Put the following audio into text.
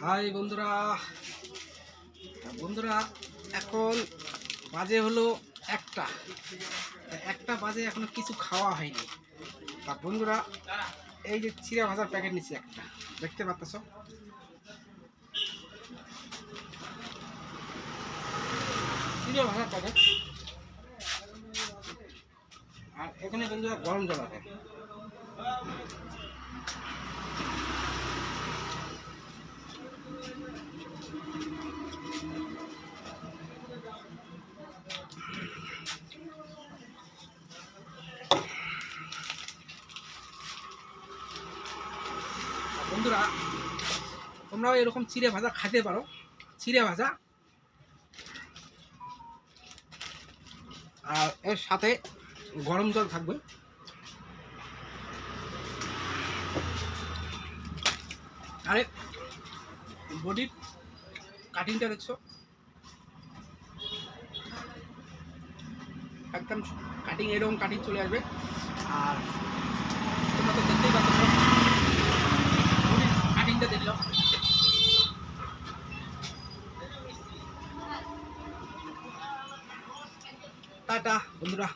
High বন্ধুরা, এখন বাজে হলো একটা একটা বাজে, এখনো কিছু খাওয়া হয়নি। তা বন্ধুরা, এই যে চিড়া ভাজার প্যাকেট নিচ্ছি একটা, দেখতে পাচ্ছ? চিড়া ভাজার প্যাকেট। আর এখানে বন্ধুরা গরম জল আছে। বন্ধুরা, তোমরাও এরকম চিড়ে ভাজা খেতে পারো। চিড়ে ভাজা আর এর সাথে গরম জল থাকবে। আরে বডির কাটিংটা দেখছো? একদম কাটিং, এরকম কাটিং চলে আসবে। আর তোমরা তো দেখতেই পাচ্ছ, বডির কাটিংটা দেখলাম। টাটা বন্ধুরা।